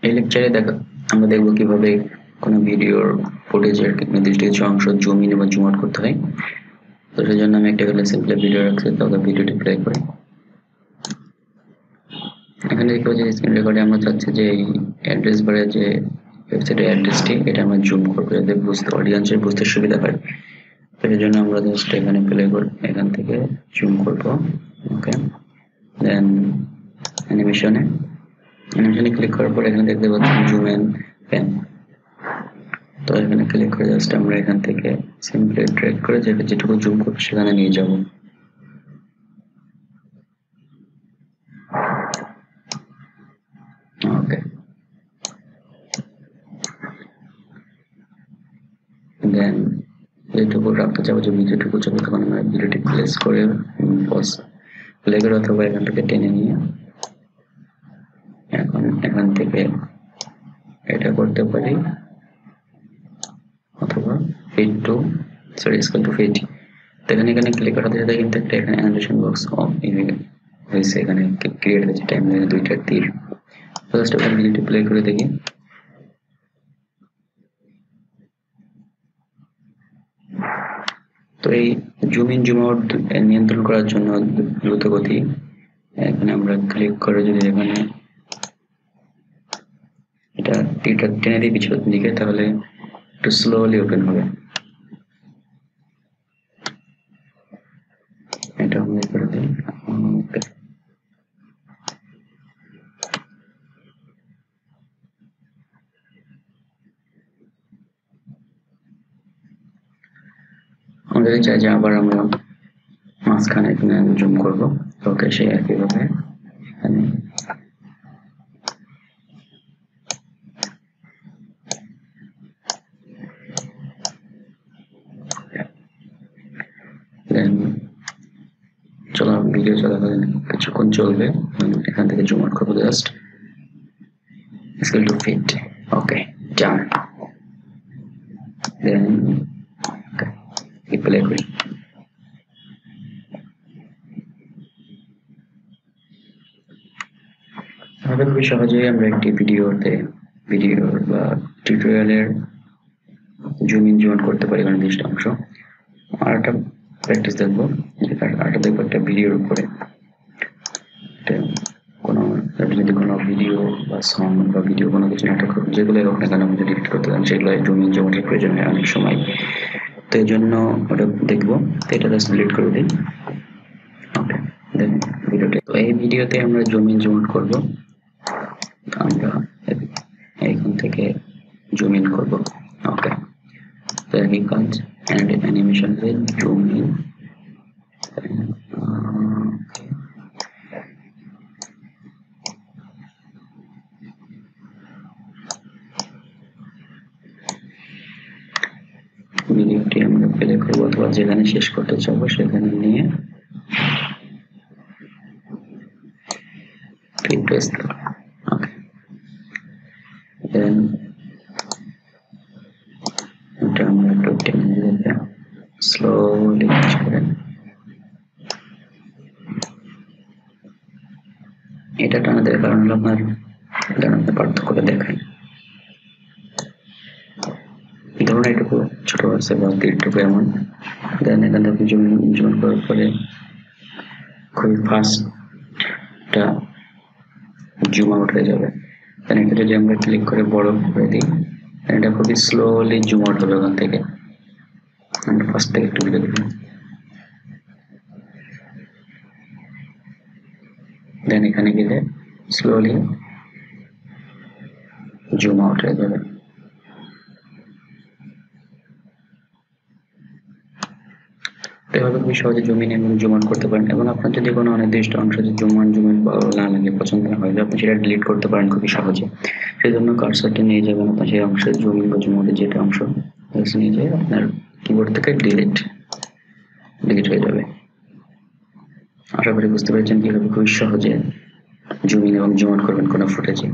এই লেকচারে আমরা দেখব কিভাবে কোনো ভিডিওর ফুটেজের নির্দিষ্ট কিছু অংশ জুম ইন এবং জুম আউট করতে হয়। তো সেই জন্য আমি একটা সিম্পল ভিডিও রাখছি, তাহলে ভিডিওটি প্লে করি। এখানে দেখতে পাচ্ছি স্ক্রিন রেকর্ডে আমরা চাচ্ছি যে এই অ্যাড্রেস বারে যে ওয়েবসাইটের অ্যাড্রেসটি এটা আমরা জুম করবো যাতে অডিয়েন্সের বুঝতে সুবিধা হয়। তো সেই জন্য আমরা জাস্ট এখানে প্লে করব, এখান থেকে জুম করব। ওকে, দেন অ্যানিমেশনে ক্লিক করার পর এখানে দেখতে পাচ্ছি জুম এন্ড প্যান। তো এখানে ক্লিক করে জাস্ট আমরা এখান থেকে সিম্পলি ড্র্যাগ করে যেটুকু জুম করব সেখানে নিয়ে যাব। ওকে, দেন যেটুকু রাখতে চাবো যে ভিডিওটুকু চাবো তখন আমরা ভিডিওটি প্লেস করে পজ প্লে করে অথবা এখান থেকে টেনে নিয়ে এখন এখান থেকে এটা করতে পারি, অথবা fit to scale to fit. এখানে ক্লিক করাতে সাথে কিন্তু একটা এখানে অ্যানিমেশন বক্স অফ হয়েছে, এখানে ক্রিয়েট হয়েছে টাইম লাইনে দুইটা তীর। জাস্ট ওখানে ভিডিওটি প্লে করে দেখি। তো এই জুম ইন জুম আউট নিয়ন্ত্রণ করার জন্য দ্রুত গতি, এখানে আমরা ক্লিক করে যদি এখানে এটা তীরটা টেনে দিই পিছনের দিকে তাহলে একটু স্লোলি ওপেন হবে। এটা আমরা করে দিই। ওকে, আমরা যদি চাই যে আবার আমরা মাঝখানে এখানে জুম করবো, ওকে সেই একইভাবে এখানে চলো ভিডিও চলাকালীন কিছুক্ষণ চলবে, এখান থেকে জুম আউট করবো just scale to fit. Okay, done. Then play করি। আমাদের খুবই সহজেই আমরা একটি ভিডিও বা টিউটোরিয়ালের জুম ইন জুম আউট করতে পারি নির্দিষ্ট অংশ। আর একটা প্র্যাকটিস দেখবো, একটা ভিডিওর উপরে যদি কোনো ভিডিও বা সং বা ভিডিও কোনো কিছু নাটক যেগুলো হোক না কেন যদি এডিট করতে চান সেগুলো জুম ইন জুম আউটের প্রয়োজন হয় অনেক সময়। তো এই জন্য ওটা দেখবো, তো এটা জাস্ট ডিলিট করে দিই। ওকে, দেন ভিডিওতে, তো এই ভিডিওতে আমরা জুম ইন জুম আউট করবো। আমরা এখান থেকে জুম ইন করবো। ওকে, তো একই কাজ and animation with zoom in. ভিডিওটি আমরা প্লে করবো অথবা যেখানে শেষ করতে চাবো সেখানে নিয়ে প্রেস করব। ওকে, দেন এটা আমরা একটু টেনে দিতে স্লোলি কাজ করেন। এটা টানা দেওয়ার কারণ হলো আপনার পার্থক্যটা দেখায়। ধরুন এটুকু ছোট আছে বা তীরটুকু এমন, দেন এখান থেকে জুম করার পরে খুবই ফাস্টটা জুম আউট হয়ে যাবে। দেন এটা যদি আমরা ক্লিক করে বড় করে দিই এটা খুবই স্লোলি জুম আউট হবে ওখান থেকে। আমরা ফার্স্ট থেকে একটু ভিডিও দেখুন, দেন এখানে গেলে স্লোলি জুম আউট হয়ে যাবে। এভাবে খুবই সহজে জুম ইন এবং জুম আউট করতে পারেন। এবং আপনার যদি কোনো অনির্দিষ্ট অংশ জুম আউট জুম ইন ভালো না লাগে, পছন্দ না হয়, আপনি সেটা ডিলিট করতে পারেন খুবই সহজে। সেই জন্য কার্সারটা নিয়ে যাবেন আপনার সেই অংশের জুম ইন বা জুম আউটের যেটা অংশ নিয়ে যেয়ে আপনার কিবোর্ড থেকে ডিলিট হয়ে যাবে। আশা করি বুঝতে পেরেছেন কিভাবে খুবই সহজে জুম ইন এবং জুম আউট করবেন কোনো ফুটেজে।